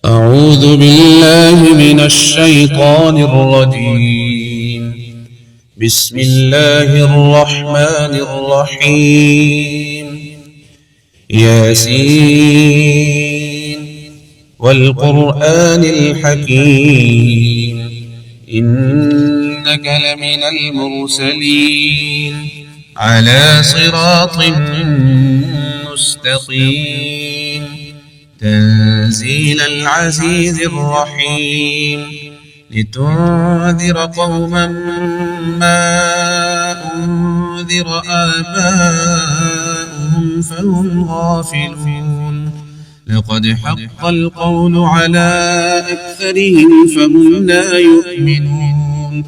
أعوذ بالله من الشيطان الرجيم. بسم الله الرحمن الرحيم. ياسين والقرآن الحكيم إنك لمن المرسلين على صراط مستقيم تنزيل العزيز الرحيم لتنذر قوما ما أنذر آباؤهم فهم غافلون لقد حق القول على أكثرهم فهم لا يؤمنون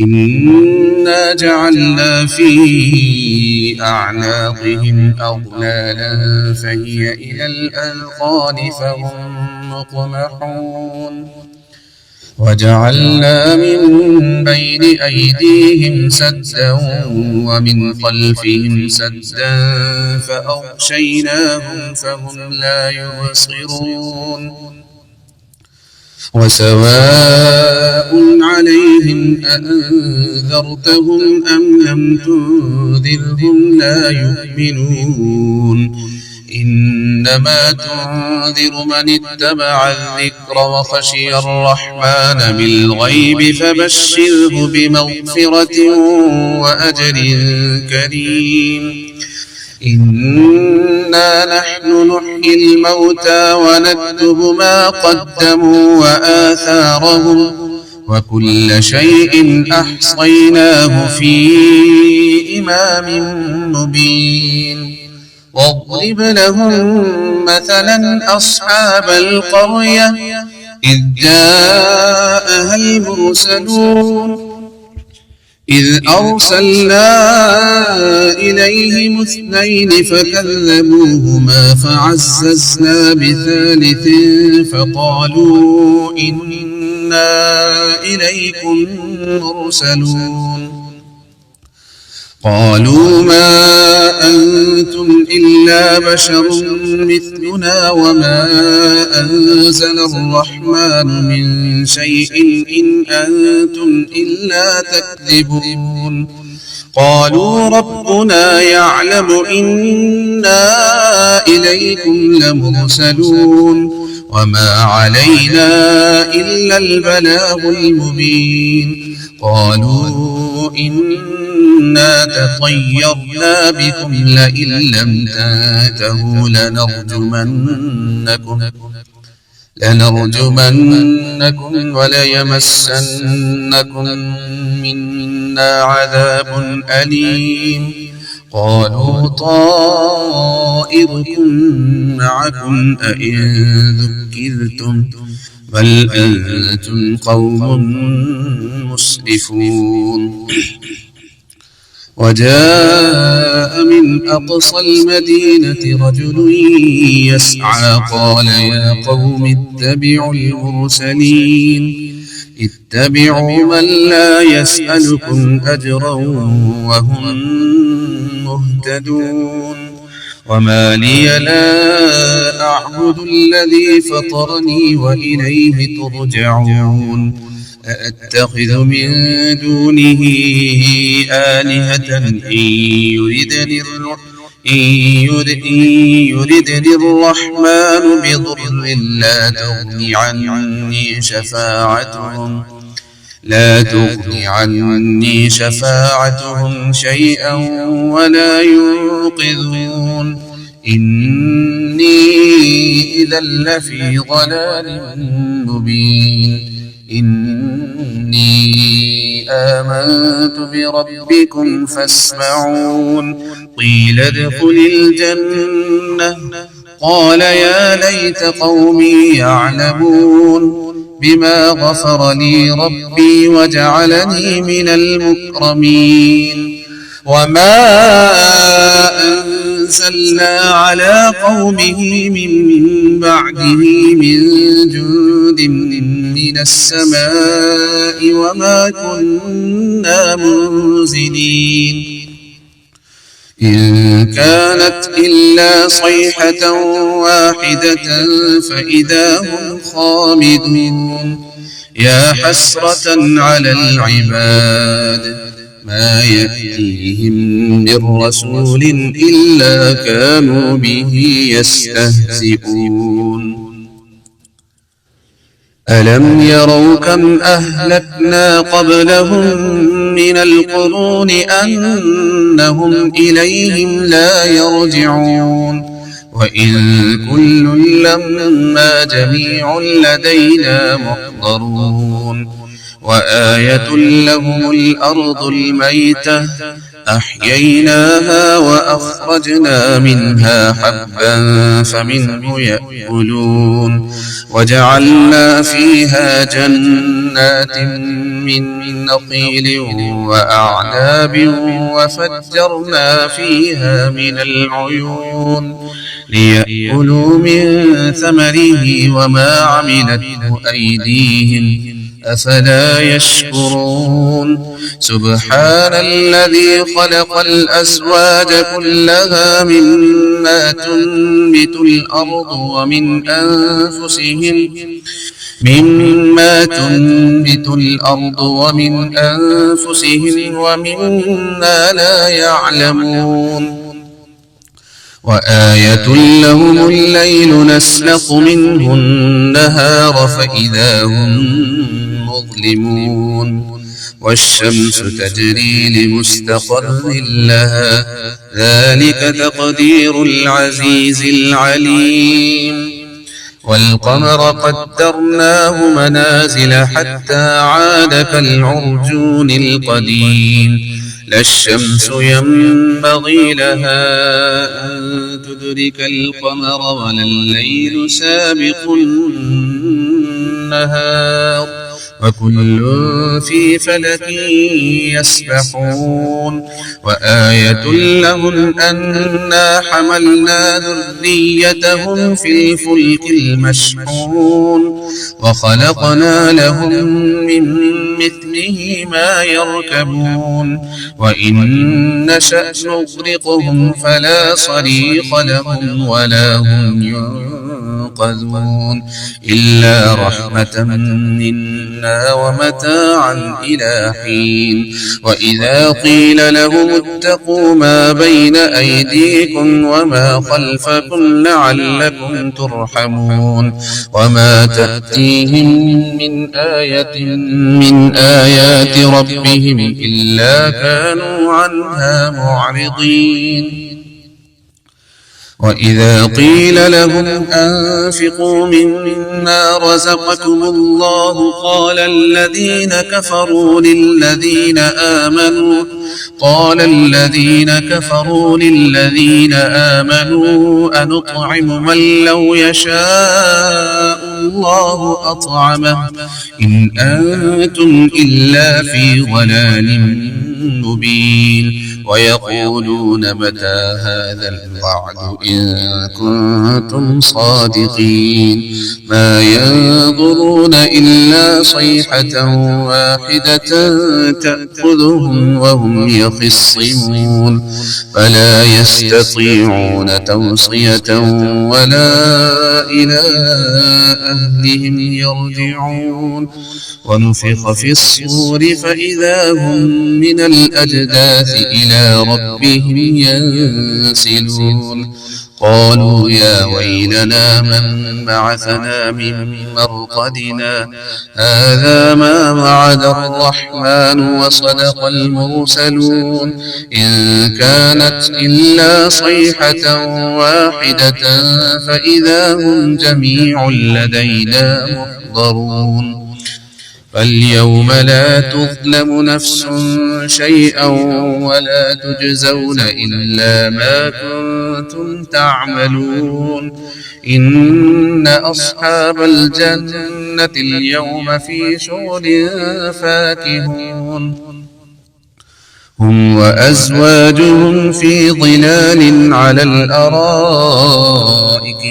إنا جعلنا في أعناقهم أغلالا فهي إلى الأذقان فهم مقمحون وجعلنا من بين أيديهم سدا ومن خلفهم سدا فأغشيناهم فهم لا يبصرون وسواء عليهم أأنذرتهم أم لم تنذرهم لا يؤمنون إنما تنذر من اتبع الذكر وخشي الرحمن بالغيب فبشره بمغفرة وأجر كريم إنا نحن نحيي الموتى ونكتب ما قدموا وآثارهم وكل شيء أحصيناه في إمام مبين واضرب لهم مثلا أصحاب القرية إذ جاءها المرسلون إذ أرسلنا إليهم اثنين فكذبوهما فعززنا بثالث فقالوا إنا إليكم مرسلون قالوا ما أنتم إلا بشر مثلنا وما أنزل الرحمن من شيء إن أنتم إلا تكذبون قالوا ربنا يعلم إنا إليكم لمرسلون وما علينا إلا البلاغ المبين قالوا إنا تطيرنا بكم لئن لم تنتهوا لنرجمنكم وليمسنكم منا عذاب أليم قالوا طائركم معكم أئن ذكرتم بل أنتم قوم مسرفون وجاء من أقصى المدينة رجل يسعى قال يا قوم اتبعوا المرسلين اتبعوا من لا يسألكم أجرا وهم مهتدون وما لي لا أعبد الذي فطرني وإليه ترجعون أأتخذ من دونه آلهة إن يردني الرحمن بضر لا تغني عني شفاعتهم شيئا ولا ينقذون إني إذا لفي ضلال مبين إني آمنت بربكم فاسمعون قيل ادخل الجنة قال يا ليت قومي يعلمون بما غفر لي ربي وجعلني من المكرمين وما أنزلنا على قومه من بعده من جند من السماء وما كنا منزلين إن كانت إلا صيحة واحدة فإذا هم خامدون يا حسرة على العباد ما يأتيهم من رسول إلا كانوا به يستهزئون ألم يروا كم أهلكنا قبلهم من القرون أنهم إليهم لا يرجعون وإن كل لما جميع لدينا محضرون وآية لهم الأرض الميتة أحييناها وأخرجنا منها حبا فمنه يأكلون وجعلنا فيها جنات من نخيل وأعناب وفجرنا فيها من العيون ليأكلوا من ثمره وما عملته أيديهم أفلا يشكرون سبحان الذي خلق الأزواج كلها مما تنبت الأرض ومن أنفسهم ومما لا يعلمون وآية لهم الليل نسلخ منه النهار فإذا هم مظلمون والشمس تجري لمستقر لها ذلك تقدير العزيز العليم والقمر قدرناه منازل حتى عاد كالعرجون القديم لا الشمس ينبغي لها أن تدرك القمر ولا الليل سابق النهار وكل في فلك يسبحون وآية لهم أنا حملنا ذريتهم في الفلك المشحون وخلقنا لهم من مثله ما يركبون وإن نشأ نغرقهم فلا صريخ لهم ولا هم ينقذون إلا رحمة منا ومتاعا إلى حين وإذا قيل لهم اتقوا ما بين أيديكم وما خلفكم لعلكم ترحمون وما تأتيهم من آية من آيات ربهم إلا كانوا عنها معرضين وإذا قيل لهم أنفقوا مما رزقكم الله قال الذين كفروا للذين آمنوا أنطعم من لو يشاء الله أطعمه إن أنتم إلا في ضلال مبين ويقولون متى هذا الوعد إن كنتم صادقين ما ينظرون إلا صيحة واحدة تأخذهم وهم يخصمون فلا يستطيعون توصية ولا إلى أهلهم يرجعون ونفخ في الصور فإذا هم من الأجداث إلى ربهم ينسلون قالوا يا ويلنا من بعثنا من مرقدنا هذا ما وعد الرحمن وصدق المرسلون إن كانت إلا صيحة واحدة فإذا هم جميع لدينا محضرون فاليوم لا تظلم نفس شيئا ولا تجزون إلا ما كنتم تعملون إن أصحاب الجنة اليوم في شغل فاكهون هم وأزواجهم في ظلال على الأرائك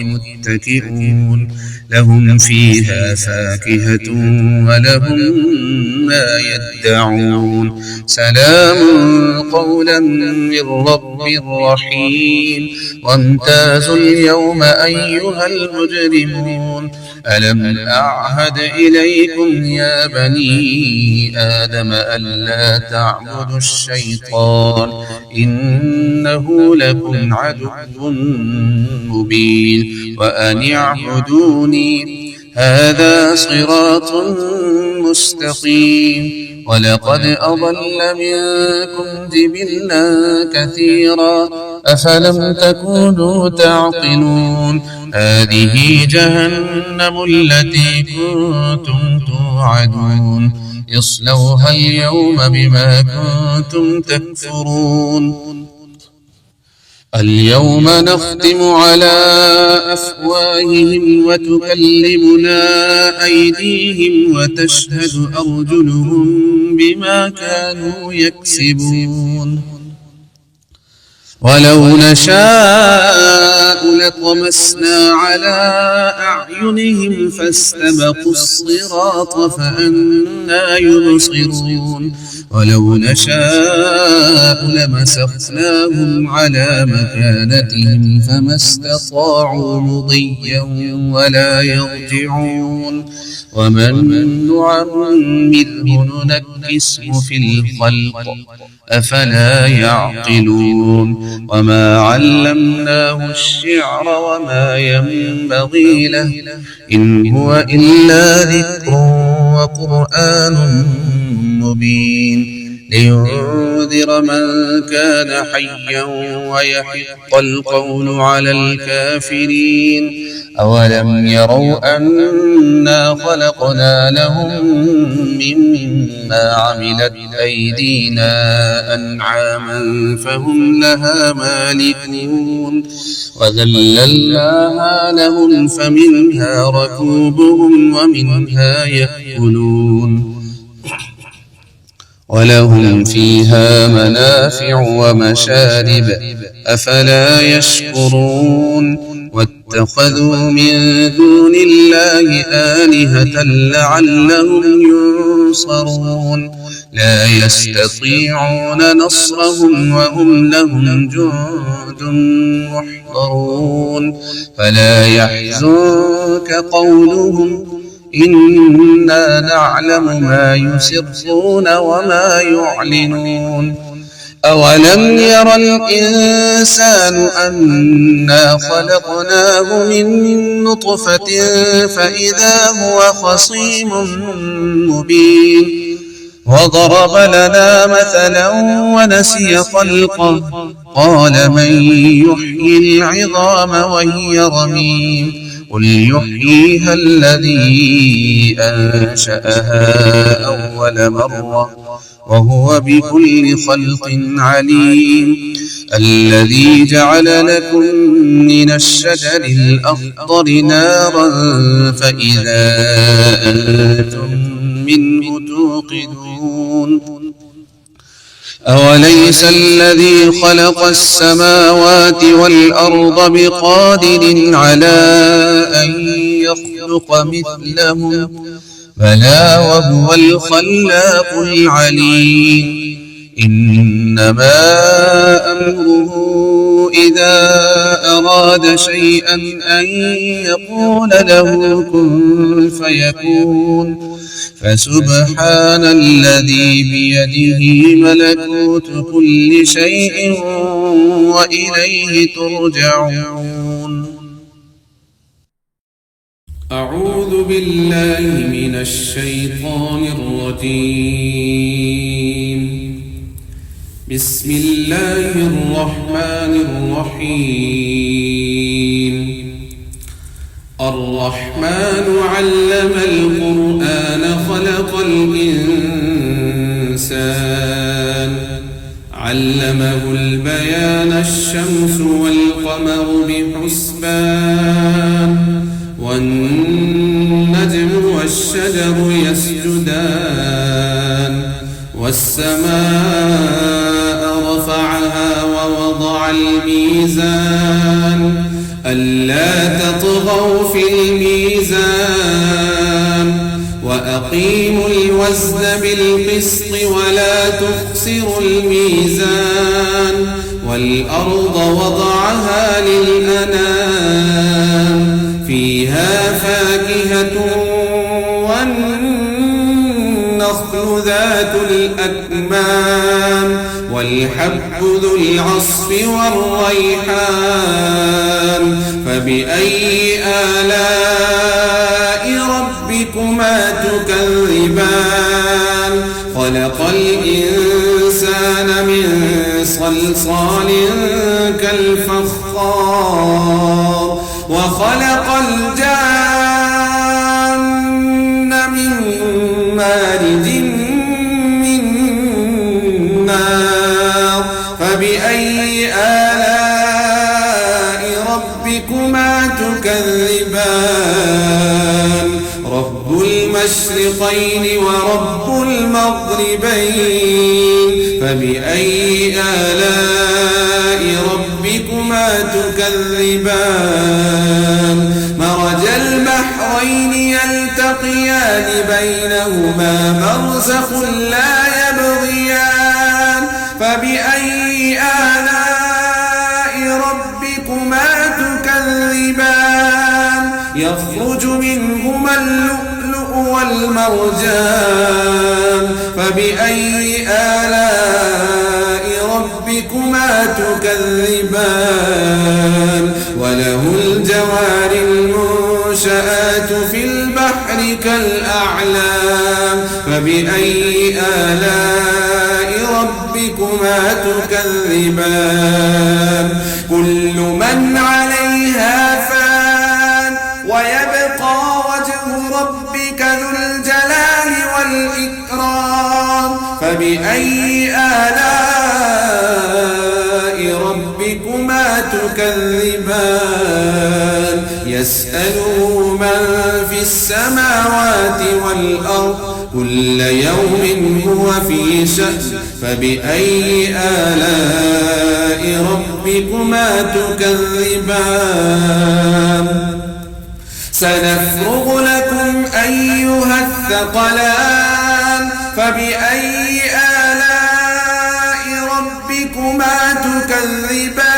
متكئون لهم فيها فاكهة ولهم ما يدعون سلام قولا من رب رحيم وامتازوا اليوم أيها المجرمون ألم أعهد إليكم يا بني آدم ألا تعبدوا الشيطان إنه لكم عدو مبين وأن اعبدوني هذا صراط مستقيم ولقد أضل منكم جبلا كثيرا أفلم تكونوا تعقلون هذه جهنم التي كنتم توعدون اصلوها اليوم بما كنتم تكفرون اليوم نختم على أفواههم وتكلمنا أيديهم وتشهد أرجلهم بما كانوا يكسبون ولو نشاء لطمسنا على أعينهم فاستبقوا الصراط فأنى يبصرون ولو نشاء لمسخناهم على مكانتهم فما استطاعوا مضيا ولا يرجعون ومن نعمره ننكسه في الخلق أفلا يعقلون وما علمناه الشعر وما ينبغي له إن هو إلا ذكر وقرآن مبين لينذر من كان حيا ويحق القول على الكافرين أولم يروا أنا خلقنا لهم مما عملت أيدينا أنعاما فهم لها مالكون وذللناها لهم فمنها ركوبهم ومنها يأكلون ولهم فيها منافع ومشارب أفلا يشكرون واتخذوا من دون الله آلهة لعلهم ينصرون لا يستطيعون نصرهم وهم لهم جند محضرون فلا يحزنك قولهم إنا نعلم ما يسرون وما يعلنون أولم ير الإنسان أنا خلقناه من نطفة فإذا هو خصيم مبين وضرب لنا مثلا ونسي خلقه قال من يحيي العظام وهي رميم قل يحييها الذي أنشأها أول مرة وهو بكل خلق عليم الذي جعل لكم من الشجر الأخضر نارا فإذا أنتم منه توقدون أوليس الذي خلق السماوات والأرض بقادر على أن يخلق مثلهم بلى وهو الخلاق العليم إنما أمره إذا أراد شيئا أن يقول له كن فيكون فسبحان الذي بيده ملكوت كل شيء وإليه ترجعون أعوذ بالله من الشيطان الرجيم بسم الله الرحمن الرحيم الرحمن علم القرآن خلق الإنسان علمه البيان الشمس والقمر بحسبان والنجم والشجر يسجدان والسماء الميزان ألا تطغوا في الميزان وأقيموا الوزن بالقسط ولا تخسروا الميزان والأرض وضعها للأنام فيها فاكهة والنخل ذات الأكمام والحب ذو العصف والريحان فبأي آلاء ربكما تكذبان خلق الإنسان من صلصال كالفخار وخلق الجان من مارج من نار فبأي آلاء ربكما تكذبان رب المشرقين ورب المغربين فبأي آلاء ربكما تكذبان مرج البحرين يلتقيان بينهما برزخ لا يبغيان فبأي آلاء ربكما تكذبان يخرج منهما اللؤلؤ والمرجان فبأي آلاء ربكما تكذبان وله الجوار المنشآت في البحر كالأعلام فبأي آلاء ربكما تكذبان كل من عليها فان ويبقى وجه ربك ذو الجلال والإكرام فبأي آلاء ربكما تكذبان يسأله من في السماوات والأرض كل يوم هو في شأن فبأي آلاء ربكما تكذبان سنفرغ لكم أيها الثقلان فبأي آلاء ربكما تكذبان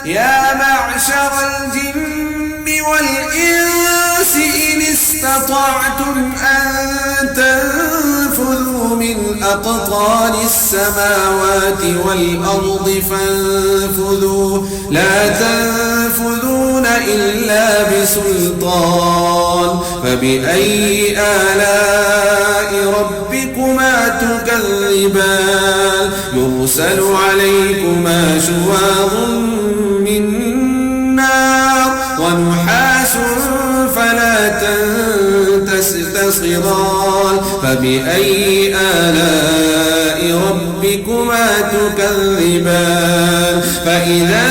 يا معشر الجن والإنس إن استطعتم أن تنفذوا من أقطار السماوات والأرض فانفذوا لا تنفذون إلا بسلطان فبأي آلاء ربكما تكذبان يرسل عليكما شواظ من نار ونحاس فلا تنتصران فبأي آلاء ربكما تكذبان فإذا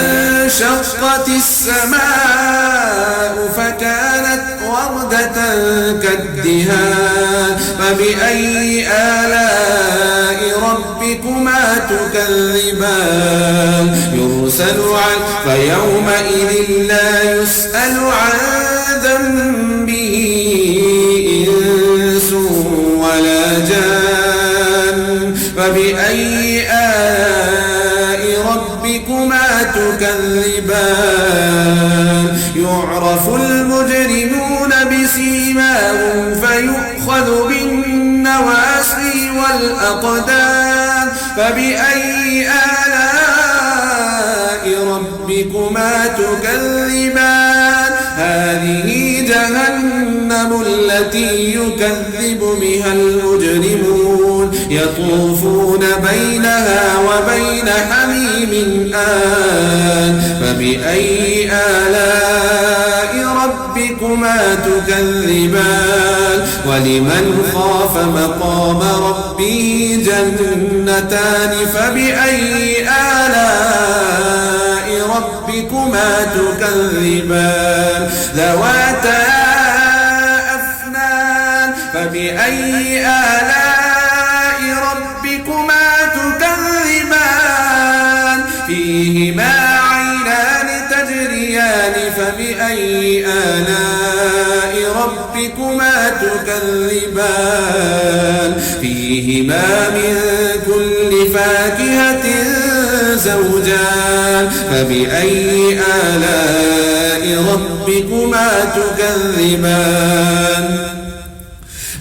انشقت السماء فكانت وردة كالدهان فبأي آلاء ربكما تكذبان يرسل فيومئذ لا يسأل عن ذنبه إنس ولا جان فبأي آلاء ربكما تكذبان يعرف المجرمون بسيماهم فيؤخذ بالنواصي والأقدام فبأي آلاء ربكما تكذبان هذه جهنم التي يكذب بها المجرمون يطوفون بينها وبين حميم آن فبأي آلاء ربكما تكذبان ولمن خاف مقام ربه جنتان فبأي آلاء ربكما تكذبان ذواتا أفنان فبأي آلاء ربكما تكذبان فيه فبأي آلاء ربكما تكذبان فيهما من كل فاكهة زوجان فبأي آلاء ربكما تكذبان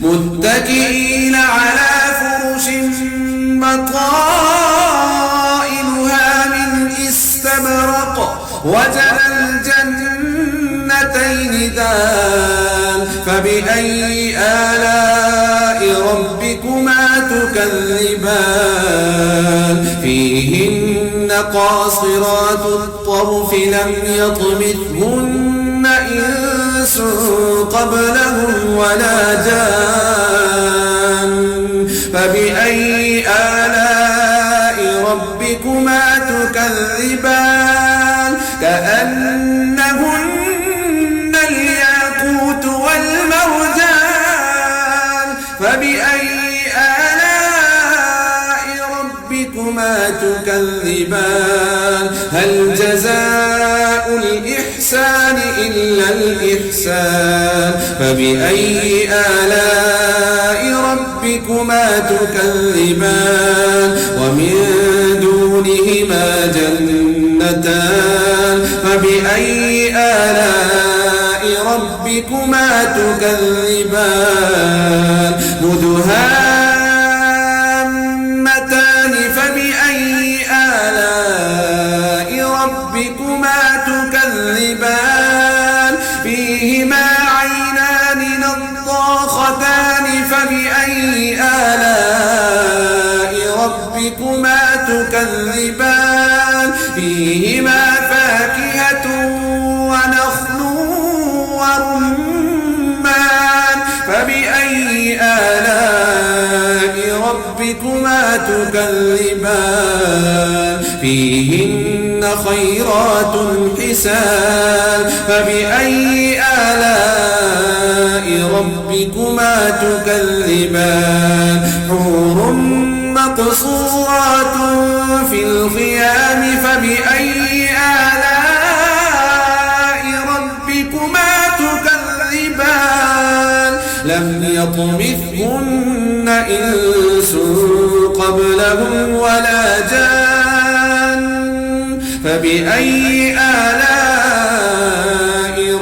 متكئين على فرش بطائنها من استبرق وجنى الجنتين دان فبأي آلاء ربكما تكذبان فيهن قاصرات الطرف لم يطمثهن إنس قبلهم ولا جان فبأي آلاء ربكما تكذبان كأنهن الياقوت والمرجان فبأي آلاء ربكما تكذبان هل جزاء الإحسان إلا الإحسان فبأي آلاء ربكما تكذبان ومن دونهما جنتان فبأي آلاء ربكما تكذبان مدهامتان فبأي آلاء ربكما تكذبان فيهما عينان نضاختان فبأي آلاء ربكما تكذبان فيهما فاكهة ونخل ورمان فبأي آلاء ربكما تكذبان فيهن خيرات حسان فبأي آلاء ربكما تكذبان حور مقصورات في الخيام فبأي آلاء ربكما تكذبان لم يطمثهن إنس قبلهم ولا جان فبأي آلاء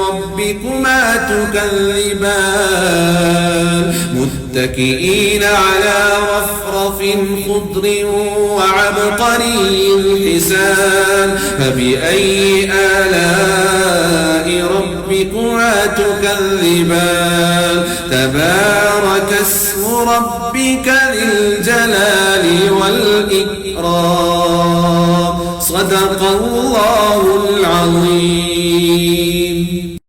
ربكما تكذبان متكئين على رفرف خضر وعبقري حسان فبأي آلاء ربكما تكذبان تبارك اسم ربك ذي الجلال والإكرام صدق الله العظيم.